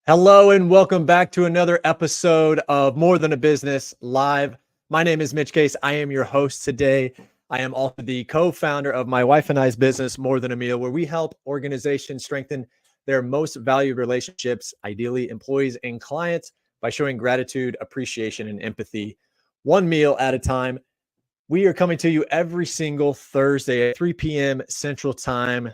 Hello and welcome back to another episode of More Than a Business Live. My name is Mitch Case. I am your host today. I am also the co-founder of my wife and I's business, More Than a Meal, where we help organizations strengthen their most valued relationships, ideally employees and clients, by showing gratitude, appreciation, and empathy, one meal at a time. We are coming to you every single Thursday at 3 p.m. Central Time.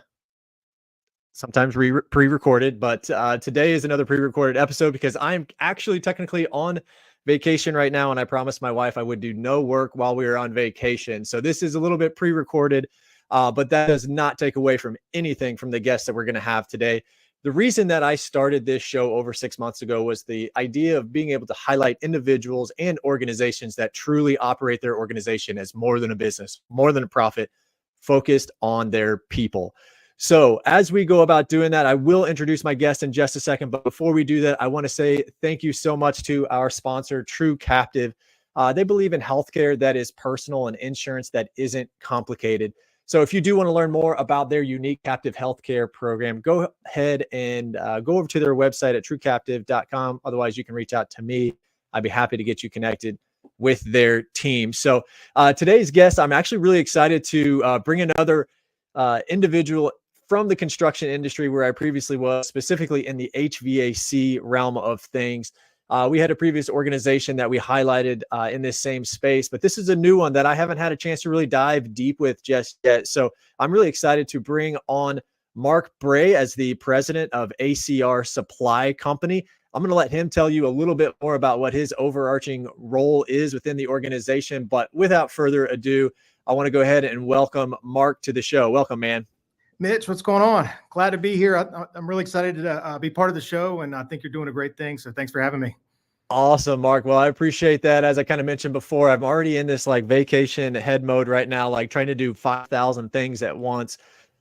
Sometimes pre-recorded, but today is another pre-recorded episode because I'm actually technically on vacation right now, and I promised my wife I would do no work while we were on vacation. So this is a little bit pre-recorded, but that does not take away from anything from the guests that we're going to have today. The reason that I started this show over 6 months ago was the idea of being able to highlight individuals and organizations that truly operate their organization as more than a business, more than a profit, focused on their people. So as we go about doing that, I will introduce my guest in just a second. But before we do that, I want to say thank you so much to our sponsor, True Captive. They believe in healthcare that is personal and insurance that isn't complicated. So if you do want to learn more about their unique captive healthcare program, go ahead and go over to their website at truecaptive.com. Otherwise, you can reach out to me. I'd be happy to get you connected with their team. So today's guest, I'm actually really excited to bring another individual from the construction industry where I previously was, specifically in the HVAC realm of things. We had a previous organization that we highlighted in this same space, but this is a new one that I haven't had a chance to really dive deep with just yet. So I'm really excited to bring on Mark Bray as the president of ACR Supply Company. I'm going to let him tell you a little bit more about what his overarching role is within the organization. But without further ado, I want to go ahead and welcome Mark to the show. Welcome, man. Mitch, what's going on? Glad to be here. I'm really excited to be part of the show, and I think you're doing a great thing. So thanks for having me. Awesome, Mark. Well, I appreciate that. As I kind of mentioned before, I'm already in this like vacation head mode right now, like trying to do 5,000 things at once.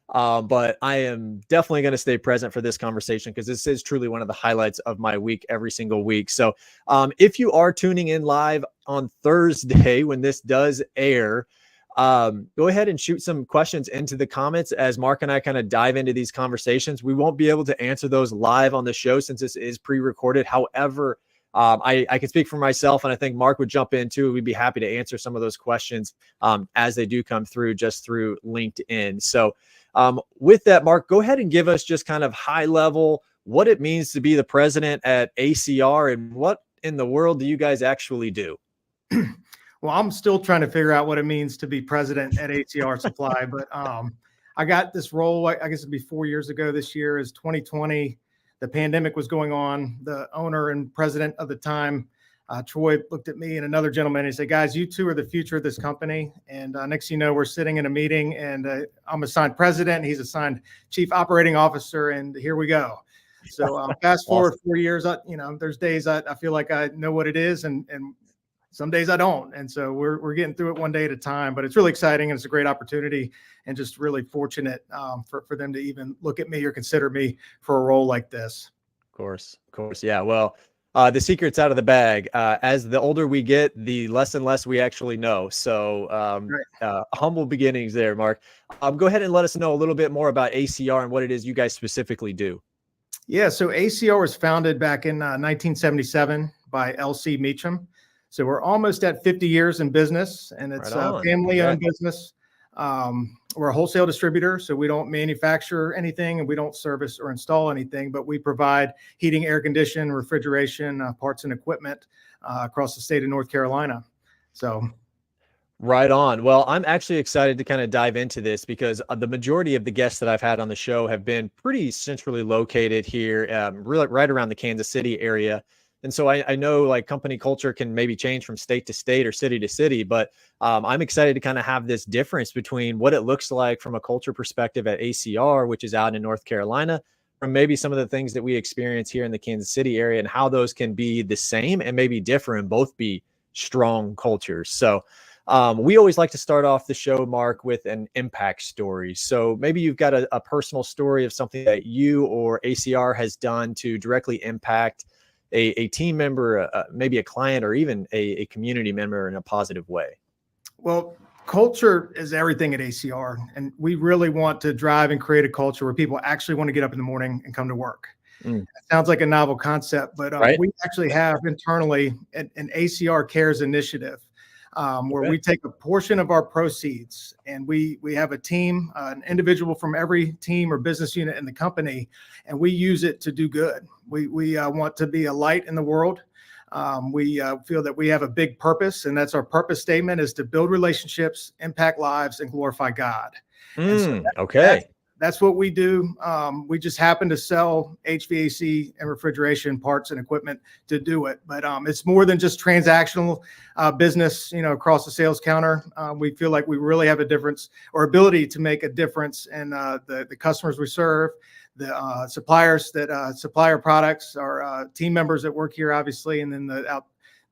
But I am definitely going to stay present for this conversation because this is truly one of the highlights of my week every single week. So if you are tuning in live on Thursday when this does air, go ahead and shoot some questions into the comments as Mark and I kind of dive into these conversations. We won't be able to answer those live on the show since this is pre-recorded. However, I can speak for myself, and I think Mark would jump in too. We'd be happy to answer some of those questions as they do come through just through LinkedIn. So with that, Mark, go ahead and give us just kind of high level what it means to be the president at ACR and what in the world do you guys actually do? Well, I'm still trying to figure out what it means to be president at ACR Supply, but I got this role, I guess it'd be 4 years ago. This year is 2020. The pandemic was going on. The owner and president of the time, Troy, looked at me and another gentleman and he said, guys, you two are the future of this company. And next thing you know, we're sitting in a meeting and I'm assigned president and he's assigned chief operating officer. And here we go. So fast forward 4 years, there's days I feel like I know what it is and some days I don't. And so we're getting through it one day at a time, but it's really exciting. And it's a great opportunity and just really fortunate for them to even look at me or consider me for a role like this. Of course. Yeah. Well, the secret's out of the bag. As the older we get, the less and less we actually know. So humble beginnings there, Mark. Go ahead and let us know a little bit more about ACR and what it is you guys specifically do. Yeah. So ACR was founded back in 1977 by L.C. Meacham. So we're almost at 50 years in business, and it's a family-owned business. We're a wholesale distributor, so we don't manufacture anything, and we don't service or install anything, but we provide heating, air conditioning, refrigeration, parts and equipment across the state of North Carolina. So, right on. Well, I'm actually excited to kind of dive into this because the majority of the guests that I've had on the show have been pretty centrally located here, really right around the Kansas City area. And so I know like company culture can maybe change from state to state or city to city, but I'm excited to kind of have this difference between what it looks like from a culture perspective at ACR, which is out in North Carolina, from maybe some of the things that we experience here in the Kansas City area and how those can be the same and maybe differ and both be strong cultures. So we always like to start off the show, Mark, with an impact story. So maybe you've got a personal story of something that you or ACR has done to directly impact a team member, maybe a client, or even a community member in a positive way. Well, culture is everything at ACR, and we really want to drive and create a culture where people actually want to get up in the morning and come to work. It sounds like a novel concept, but Right. we actually have internally an ACR Cares initiative where we take a portion of our proceeds and we have a team, an individual from every team or business unit in the company, and we use it to do good. We want to be a light in the world. We feel that we have a big purpose, and that's our purpose statement is to build relationships, impact lives, and glorify God. And so that's what we do. We just happen to sell HVAC and refrigeration parts and equipment to do it. But it's more than just transactional business, across the sales counter. We feel like we really have a difference or ability to make a difference in the customers we serve, the suppliers that supply our products, our team members that work here, obviously, and then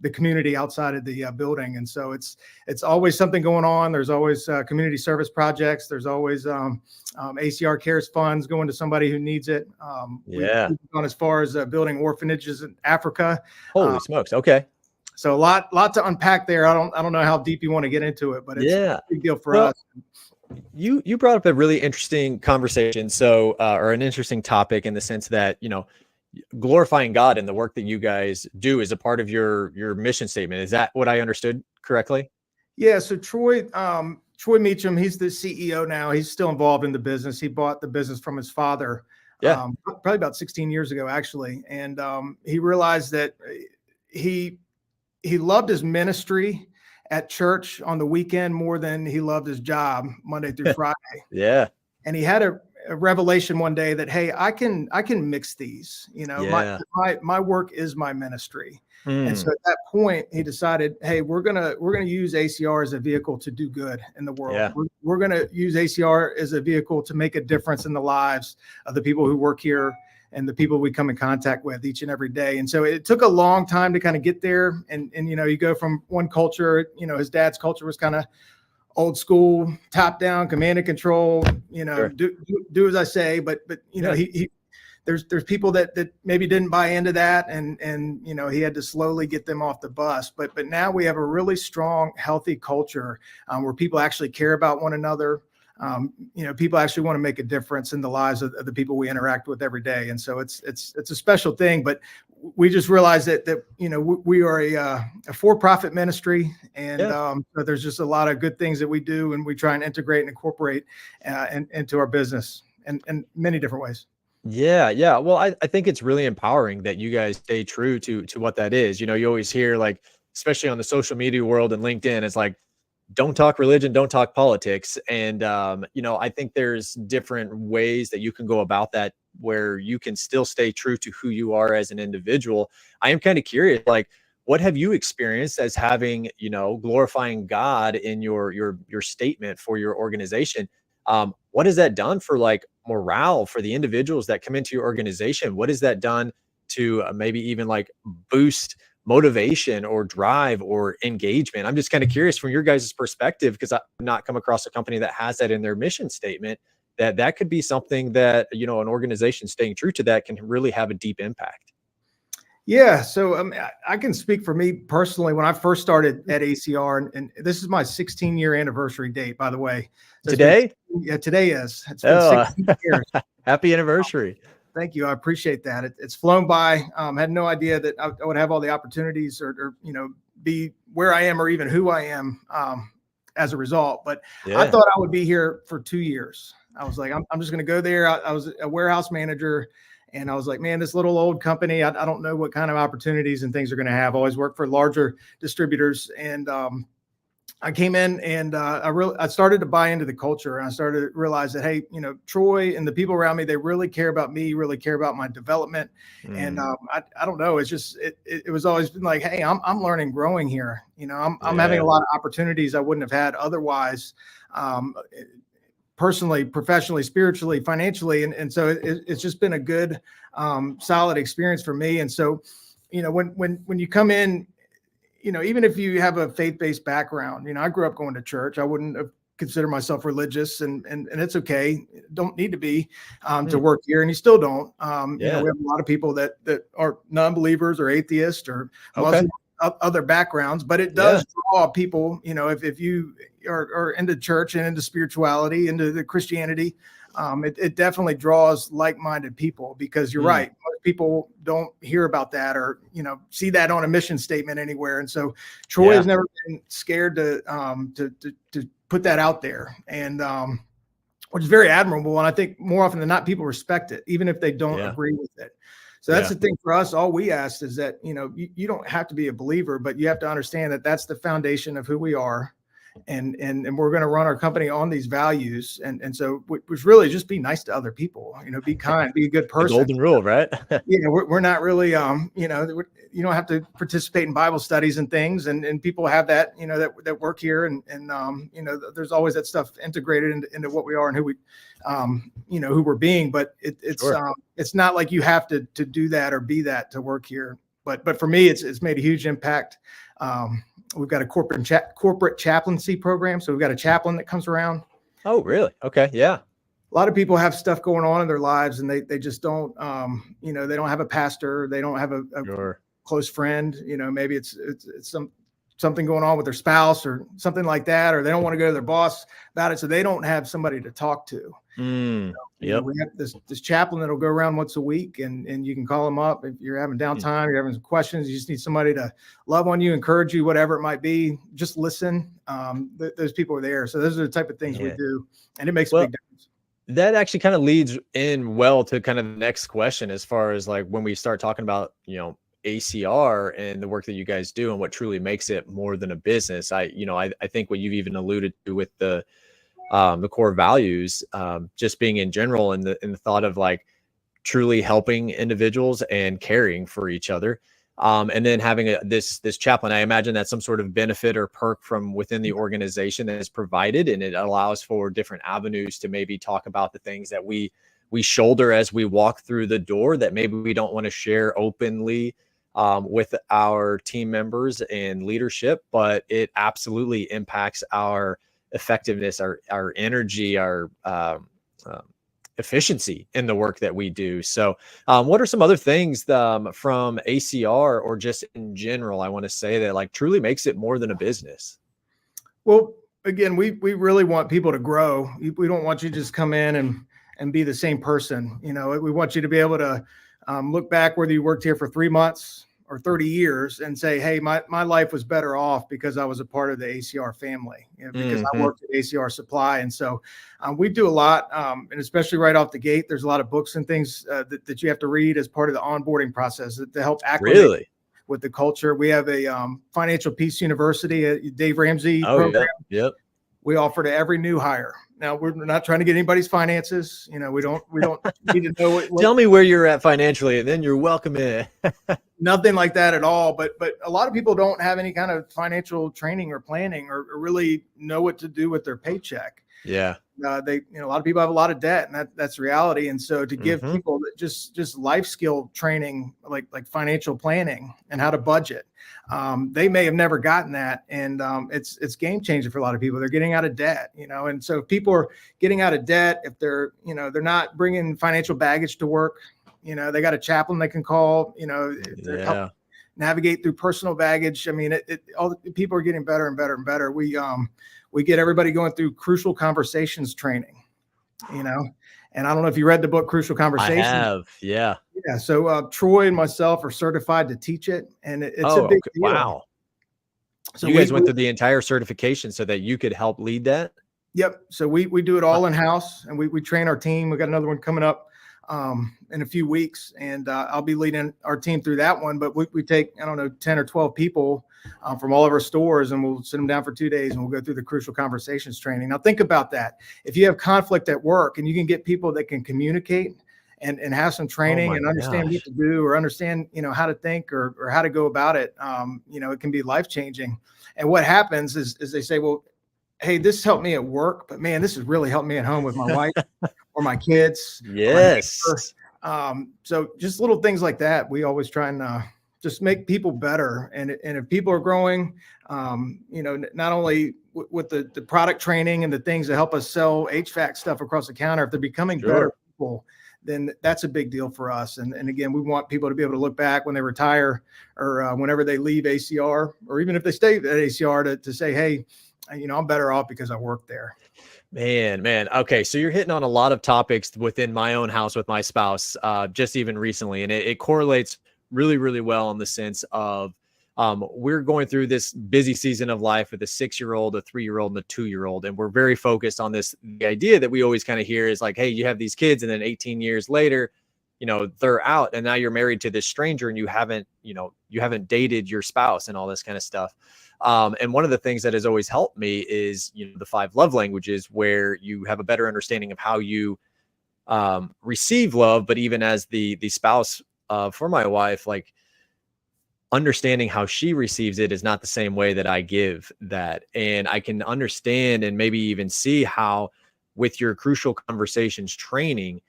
the community outside of the building. And so it's always something going on. There's always community service projects. There's always ACR Cares funds going to somebody who needs it. We've gone as far as building orphanages in Africa. Holy smokes. Okay. So a lot to unpack there. I don't know how deep you want to get into it, but it's a big deal for us. You brought up a really interesting conversation. So, or an interesting topic in the sense that, glorifying God and the work that you guys do is a part of your mission statement. Is that what I understood correctly? Yeah. So Troy Meacham, he's the CEO now. He's still involved in the business. He bought the business from his father, probably about 16 years ago, actually. And he realized that he loved his ministry at church on the weekend more than he loved his job Monday through Friday. Yeah. And he had a revelation one day that, hey, I can mix these, my work is my ministry. And so at that point he decided, hey, we're going to use ACR as a vehicle to do good in the world. Yeah. We're going to use ACR as a vehicle to make a difference in the lives of the people who work here and the people we come in contact with each and every day. And so it took a long time to kind of get there. And you go from one culture, his dad's culture was kind of old school, top down, command and control, sure. do as I say, but there's people that maybe didn't buy into that. And he had to slowly get them off the bus, but now we have a really strong, healthy culture where people actually care about one another. People actually want to make a difference in the lives of the people we interact with every day. And so it's a special thing, but we just realized that we are a for-profit ministry, and so there's just a lot of good things that we do, and we try and integrate and incorporate into our business in many different ways. Yeah. Well, I think it's really empowering that you guys stay true to what that is. You always hear, like, especially on the social media world and LinkedIn, it's like, don't talk religion, don't talk politics. And, I think there's different ways that you can go about that where you can still stay true to who you are as an individual. I am kind of curious, like, what have you experienced as having, glorifying God in your statement for your organization? What has that done for, like, morale for the individuals that come into your organization? What has that done to maybe even, like, boost motivation or drive or engagement? I'm just kind of curious from your guys' perspective, because I've not come across a company that has that in their mission statement, that could be something that, an organization staying true to that can really have a deep impact. Yeah. So I can speak for me personally. When I first started at ACR, and this is my 16-year anniversary date, by the way. So today? Today is. It's been 16 years. Happy anniversary. Thank you. I appreciate that. It's flown by. Had no idea that I would have all the opportunities or be where I am or even who I am as a result. But I thought I would be here for 2 years. I was like, I'm just going to go there. I was a warehouse manager, and I was like, man, this little old company, I don't know what kind of opportunities and things are going to have. I always worked for larger distributors. And I came in and I started to buy into the culture, and I started to realize that, hey, Troy and the people around me, they really care about me, really care about my development. And I don't know. It's just, it was always been like, hey, I'm learning, growing here. I'm having a lot of opportunities I wouldn't have had otherwise, personally, professionally, spiritually, financially. And so it's just been a good, solid experience for me. And so, when you come in, even if you have a faith-based background, I grew up going to church. I wouldn't have considered myself religious, and it's okay. Don't need to be to work here, and you still don't. We have a lot of people that are non-believers or atheists or Muslim. other backgrounds, but it does draw people, if you are into church and into spirituality, into the Christianity, it definitely draws like-minded people, because you're right. Most people don't hear about that or, see that on a mission statement anywhere. And so Troy has never been scared to put that out there, and which is very admirable. And I think more often than not, people respect it, even if they don't agree with it. So that's the thing for us. All we ask is that, you don't have to be a believer, but you have to understand that that's the foundation of who we are. And we're going to run our company on these values. And so which really just be nice to other people, be kind, be a good person. The golden rule, right? We're not really, you don't have to participate in Bible studies and things. And people have that, that work here. And there's always that stuff integrated into what we are and who we, who we're being. But it's not like you have to do that or be that to work here. But for me, it's made a huge impact. We've got a corporate chaplaincy program. So we've got a chaplain that comes around. Oh, really? Okay. Yeah. A lot of people have stuff going on in their lives, and they just don't, they don't have a pastor. They don't have a close friend. Maybe it's something going on with their spouse or something like that, or they don't want to go to their boss about it. So they don't have somebody to talk to. We have this chaplain that'll go around once a week, and you can call him up if you're having downtime, you're having some questions, you just need somebody to love on you, encourage you, whatever it might be, just listen. Those people are there. So those are the type of things we do, and it makes a big difference. That actually kind of leads in well to kind of the next question, as far as like when we start talking about, ACR and the work that you guys do and what truly makes it more than a business. I think what you've even alluded to with the core values, just being in general, and the thought of like truly helping individuals and caring for each other. And then having this chaplain, I imagine that's some sort of benefit or perk from within the organization that is provided, and it allows for different avenues to maybe talk about the things that we shoulder as we walk through the door that maybe we don't want to share openly with our team members and leadership, but it absolutely impacts our effectiveness, our energy, our efficiency in the work that we do. So what are some other things from ACR or just in general, I want to say, that like truly makes it more than a business? Well, again, we really want people to grow. We don't want you to just come in and be the same person. We want you to be able to look back, whether you worked here for 3 months or 30 years, and say, hey, my life was better off because I was a part of the ACR family, because I worked at ACR Supply. And so we do a lot, and especially right off the gate, there's a lot of books and things that you have to read as part of the onboarding process to help acclimate with the culture. We have a Financial Peace University, a Dave Ramsey program. Yep. We offer to every new hire. Now, we're not trying to get anybody's finances. We don't need to know what tell me where you're at financially, and then you're welcome in. Nothing like that at all. But a lot of people don't have any kind of financial training or planning or really know what to do with their paycheck. Yeah. A lot of people have a lot of debt, and that's reality. And so to give people that just life skill training, like financial planning and how to budget, they may have never gotten that. And it's game changing for a lot of people. They're getting out of debt, and so if people are getting out of debt, if they're not bringing financial baggage to work, they got a chaplain they can call, help navigate through personal baggage. I mean, all the people are getting better and better and better. We get everybody going through Crucial Conversations training, and I don't know if you read the book Crucial Conversations. I have, yeah. Yeah. So Troy and myself are certified to teach it, and it's a big deal. Wow. So you guys went through the entire certification so that you could help lead that? Yep. So we do it all in-house, and we train our team. We got another one coming up in a few weeks, and I'll be leading our team through that one. But we take, 10 or 12 people from all of our stores, and we'll sit them down for 2 days, and we'll go through the Crucial Conversations training. Now think about that. If you have conflict at work and you can get people that can communicate and have some training and understand what to do, or understand, how to think or how to go about it, it can be life-changing. And what happens is they say, well, hey, this helped me at work, but man, this has really helped me at home with my wife or my kids. Yes. So just little things like that. We always try and just make people better. And if people are growing, not only with the product training and the things that help us sell HVAC stuff across the counter, if they're becoming better people, then that's a big deal for us. And again, we want people to be able to look back when they retire or whenever they leave ACR, or even if they stay at ACR to say, hey, I'm better off because I work there. Man. Okay. So you're hitting on a lot of topics within my own house with my spouse, just even recently. And it correlates really, really well in the sense of we're going through this busy season of life with a 6-year-old, a 3-year-old, and a 2-year-old. And we're very focused on this. The idea that we always kind of hear is like, hey, you have these kids, and then 18 years later, they're out, and now you're married to this stranger, and you haven't dated your spouse and all this kind of stuff. And one of the things that has always helped me is, the 5 love languages, where you have a better understanding of how you receive love. But even as the spouse for my wife, like understanding how she receives it is not the same way that I give that. And I can understand and maybe even see how with your crucial conversations training,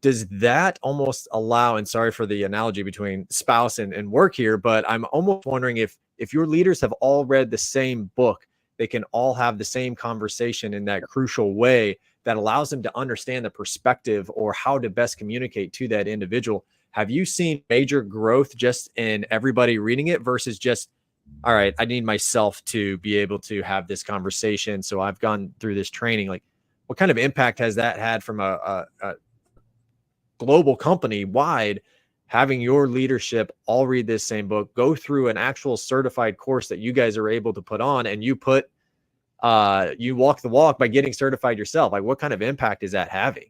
does that almost allow, and sorry for the analogy between spouse and work here, but I'm almost wondering if your leaders have all read the same book, they can all have the same conversation in that crucial way that allows them to understand the perspective or how to best communicate to that individual. Have you seen major growth just in everybody reading it versus just, all right, I need myself to be able to have this conversation, so I've gone through this training? Like, what kind of impact has that had from a global company wide, having your leadership all read this same book, go through an actual certified course that you guys are able to put on, and you walk the walk by getting certified yourself? Like, what kind of impact is that having?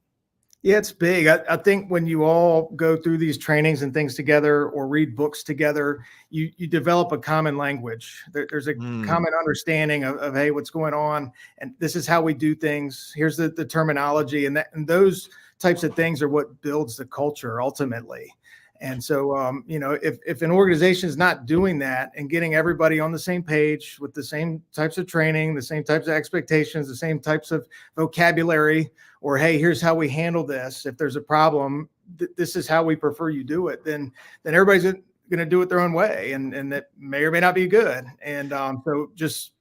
Yeah, it's big. I think when you all go through these trainings and things together or read books together, you develop a common language. There's a common understanding of, hey, what's going on? And this is how we do things. Here's the terminology. And those types of things are what builds the culture ultimately. And so, if an organization is not doing that and getting everybody on the same page with the same types of training, the same types of expectations, the same types of vocabulary, or, hey, here's how we handle this. If there's a problem, this is how we prefer you do it. Then everybody's going to do it their own way. And that may or may not be good. And so just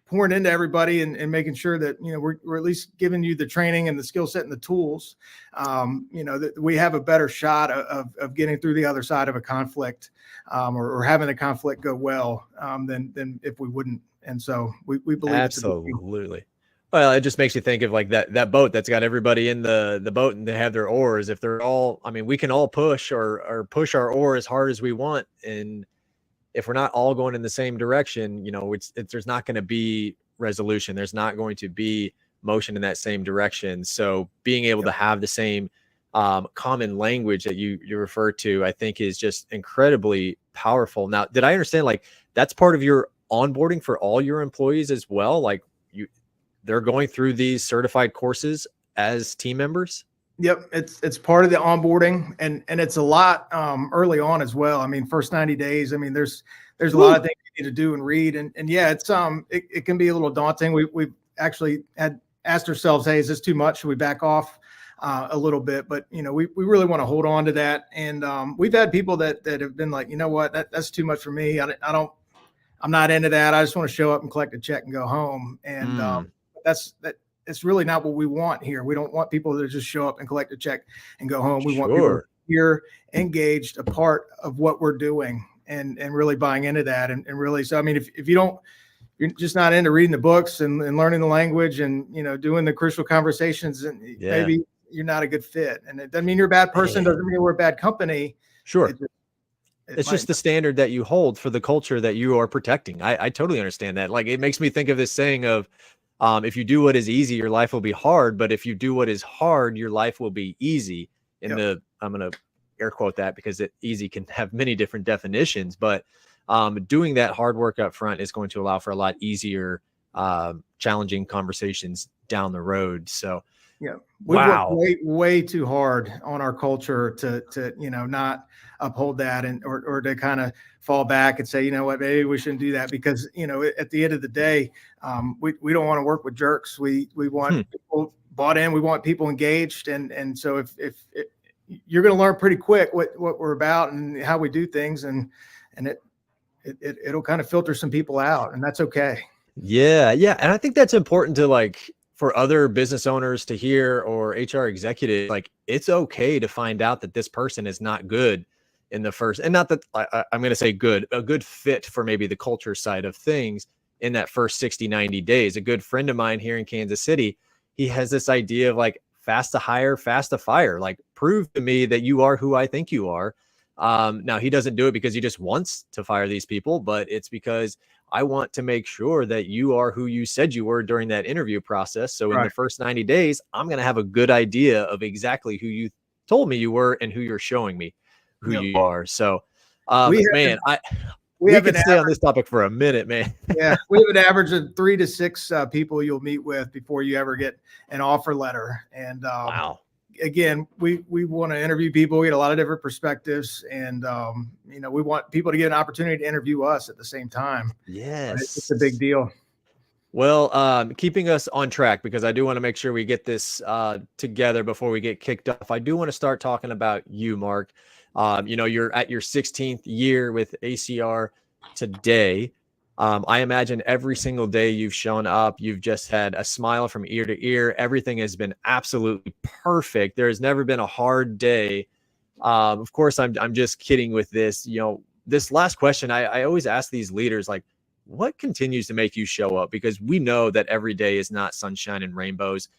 pouring into everybody and making sure that, we're at least giving you the training and the skill set and the tools, that we have a better shot of getting through the other side of a conflict, or having the conflict go well, than if we wouldn't. And so we believe absolutely. Well, it just makes you think of like that boat that's got everybody in the boat and they have their oars. If they're all, we can all push or push our oar as hard as we want. And if we're not all going in the same direction, there's not going to be resolution. There's not going to be motion in that same direction. So being able to have the same common language that you refer to, I think is just incredibly powerful. Now, did I understand like that's part of your onboarding for all your employees as well? Like they're going through these certified courses as team members? Yep. It's part of the onboarding, and it's a lot early on as well. First 90 days, there's a lot of things you need to do and read. And yeah, it's it can be a little daunting. We've actually had asked ourselves, hey, is this too much? Should we back off a little bit? But we really want to hold on to that. And we've had people that have been like, you know what, that's too much for me. I'm not into that. I just want to show up and collect a check and go home. And it's really not what we want here. We don't want people to just show up and collect a check and go home. We want people here engaged, a part of what we're doing, and really buying into that. And really, so, if you're just not into reading the books and learning the language and, doing the crucial conversations, and maybe you're not a good fit. And it doesn't mean you're a bad person. Doesn't mean we're a bad company. Sure. It's just the standard that you hold for the culture that you are protecting. I totally understand that. Like, it makes me think of this saying of, if you do what is easy, your life will be hard. But if you do what is hard, your life will be easy. I'm going to air quote that because easy can have many different definitions. But doing that hard work up front is going to allow for a lot easier, challenging conversations down the road. So, yeah, we worked way too hard on our culture to not uphold that, or to kind of fall back and say, you know what, maybe we shouldn't do that, because at the end of the day, we don't want to work with jerks. We want people bought in. We want people engaged, and so if you're going to learn pretty quick what we're about and how we do things, and it'll kind of filter some people out, and that's okay. Yeah, and I think that's important to like for other business owners to hear, or HR executives, like, it's okay to find out that this person is not good in the first, and not that I'm going to say a good fit for maybe the culture side of things in that first 60, 90 days. A good friend of mine here in Kansas City, he has this idea of like fast to hire, fast to fire, like prove to me that you are who I think you are. Now he doesn't do it because he just wants to fire these people, but it's because I want to make sure that you are who you said you were during that interview process. So in the first 90 days, I'm going to have a good idea of exactly who you told me you were and who you're showing me who you are. So, man, we can stay on this topic for a minute, man. Yeah, we have an average of 3 to 6 people you'll meet with before you ever get an offer letter. And wow. Again, we want to interview people. We get a lot of different perspectives, and we want people to get an opportunity to interview us at the same time. Yes, it's a big deal. Well, keeping us on track, because I do want to make sure we get this together before we get kicked off. I do want to start talking about you, Mark. You're at your 16th year with ACR today. I imagine every single day you've shown up, you've just had a smile from ear to ear. Everything has been absolutely perfect. There has never been a hard day. Of course, I'm just kidding with this. This last question, I always ask these leaders, like, what continues to make you show up? Because we know that every day is not sunshine and rainbows.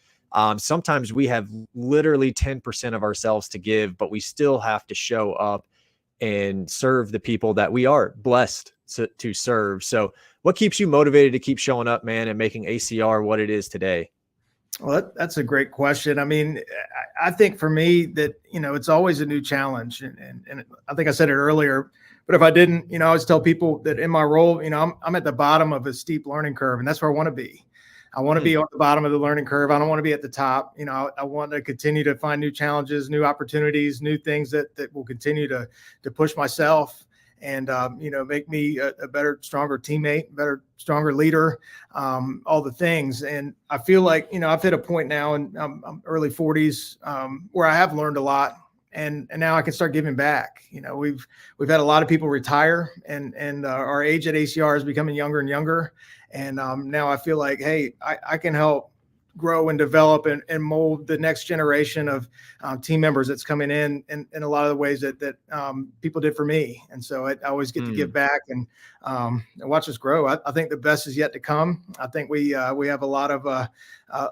Sometimes we have literally 10% of ourselves to give, but we still have to show up and serve the people that we are blessed to serve. So what keeps you motivated to keep showing up, man, and making ACR what it is today? Well, that's a great question. I mean, I think for me that, it's always a new challenge. And I think I said it earlier, but if I didn't, I always tell people that in my role, I'm at the bottom of a steep learning curve, and that's where I want to be. I want to be on the bottom of the learning curve. I don't want to be at the top. I want to continue to find new challenges, new opportunities, new things that will continue to push myself and, make me a better, stronger teammate, better, stronger leader, all the things. And I feel like, I've hit a point now in early 40s where I have learned a lot. And now I can start giving back. We've had a lot of people retire, and our age at ACR is becoming younger and younger. And now I feel like, hey, I can help grow and develop and mold the next generation of team members that's coming in a lot of the ways that people did for me. And so I always get to give back and watch us grow. I think the best is yet to come. I think we have a lot of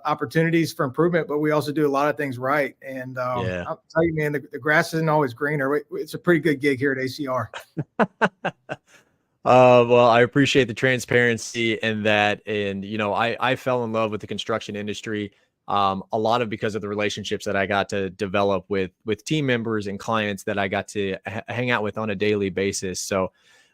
opportunities for improvement, but we also do a lot of things right. And I'll tell you, man, the grass isn't always greener. It's a pretty good gig here at ACR. Well, I appreciate the transparency in that. And, I fell in love with the construction industry, a lot of because of the relationships that I got to develop with team members and clients that I got to hang out with on a daily basis. So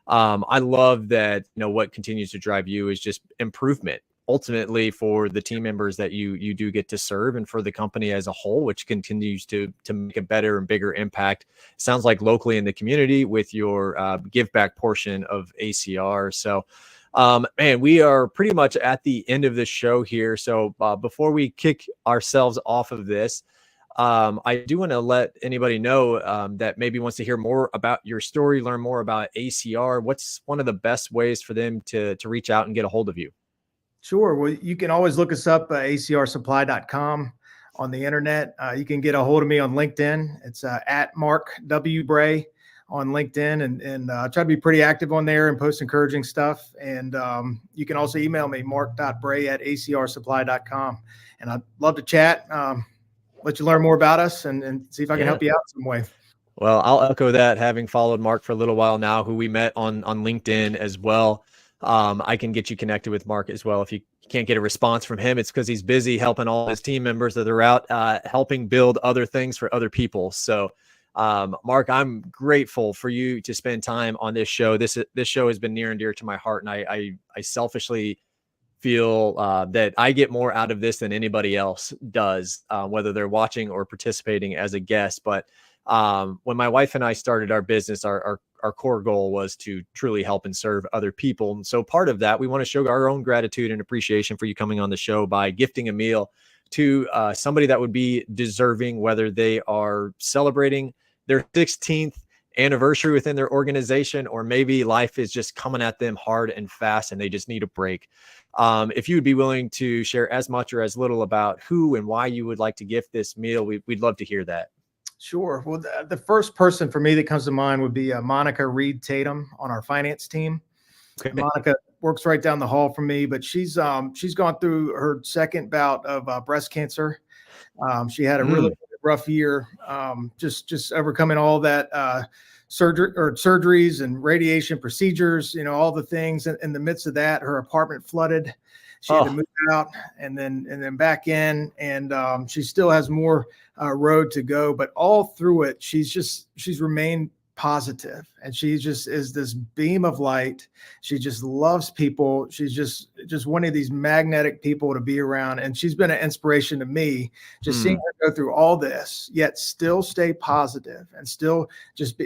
I love that, what continues to drive you is just improvement, ultimately for the team members that you do get to serve, and for the company as a whole, which continues to make a better and bigger impact. Sounds like locally in the community with your give back portion of ACR. So man, we are pretty much at the end of the show here. So before we kick ourselves off of this, I do want to let anybody know that maybe wants to hear more about your story, learn more about ACR. What's one of the best ways for them to reach out and get a hold of you? Sure. Well, you can always look us up ACRsupply.com on the internet. You can get a hold of me on LinkedIn. It's at Mark W. Bray on LinkedIn, and I try to be pretty active on there and post encouraging stuff. And you can also email me, mark.bray@acrsupply.com. And I'd love to chat, let you learn more about us and see if I can help you out some way. Well, I'll echo that, having followed Mark for a little while now, who we met on LinkedIn as well. I can get you connected with Mark as well. If you can't get a response from him, it's because he's busy helping all his team members that are out helping build other things for other people. So, Mark, I'm grateful for you to spend time on this show. This show has been near and dear to my heart, and I selfishly feel that I get more out of this than anybody else does, whether they're watching or participating as a guest. But when my wife and I started our business, our core goal was to truly help and serve other people. And so part of that, we want to show our own gratitude and appreciation for you coming on the show by gifting a meal to somebody that would be deserving, whether they are celebrating their 16th anniversary within their organization, or maybe life is just coming at them hard and fast and they just need a break. If you would be willing to share as much or as little about who and why you would like to gift this meal, we'd love to hear that. Sure. Well, the first person for me that comes to mind would be Monica Reed Tatum on our finance team. Okay. Monica works right down the hall from me, but she's gone through her second bout of breast cancer. She had a really rough year, just overcoming all that surgeries and radiation procedures, all the things. In the midst of that, her apartment flooded. She had to move out and then back in, and she still has more road to go. But all through it, she's remained positive, and she just is this beam of light. She just loves people. She's just one of these magnetic people to be around, and she's been an inspiration to me, just seeing her go through all this yet still stay positive and still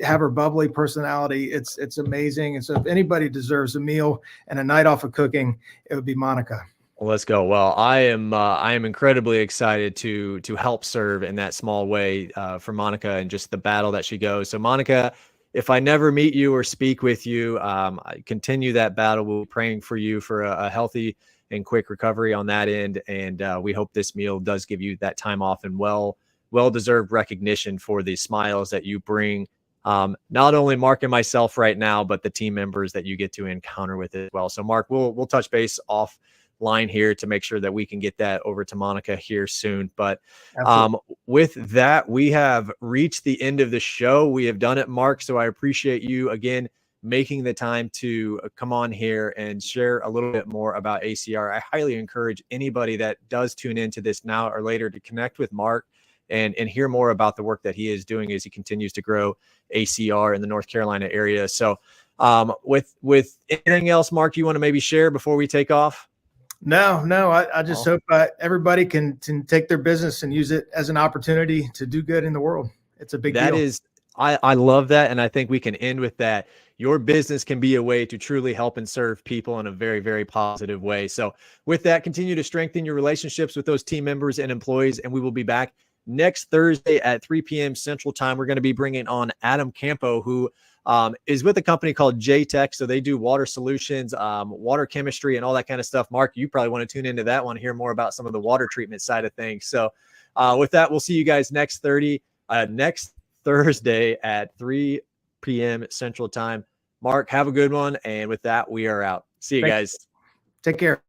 have her bubbly personality. It's amazing. And so if anybody deserves a meal and a night off of cooking, it would be Monica. Well, let's go. Well, I am incredibly excited to help serve in that small way for Monica and just the battle that she goes. So Monica, if I never meet you or speak with you, I continue that battle. We'll be praying for you for a healthy and quick recovery on that end. And we hope this meal does give you that time off and well-deserved recognition for the smiles that you bring. Not only Mark and myself right now, but the team members that you get to encounter with it as well. So Mark, we'll touch base off line here to make sure that we can get that over to Monica here soon. But with that, we have reached the end of the show. We have done it, Mark. So I appreciate you again making the time to come on here and share a little bit more about ACR. I highly encourage anybody that does tune into this now or later to connect with Mark and hear more about the work that he is doing as he continues to grow ACR in the North Carolina area. So with anything else, Mark, you want to maybe share before we take off? No, I just hope everybody can take their business and use it as an opportunity to do good in the world. It's a big deal. I love that. And I think we can end with that. Your business can be a way to truly help and serve people in a very, very positive way. So with that, continue to strengthen your relationships with those team members and employees. And we will be back next Thursday at 3 p.m. Central Time. We're going to be bringing on Adam Campo, who is with a company called J-Tech. So they do water solutions, water chemistry, and all that kind of stuff. Mark, you probably want to tune into that one, hear more about some of the water treatment side of things. So with that, we'll see you guys next Thursday at 3 p.m. Central Time. Mark, have a good one. And with that, we are out. See you guys. Take care.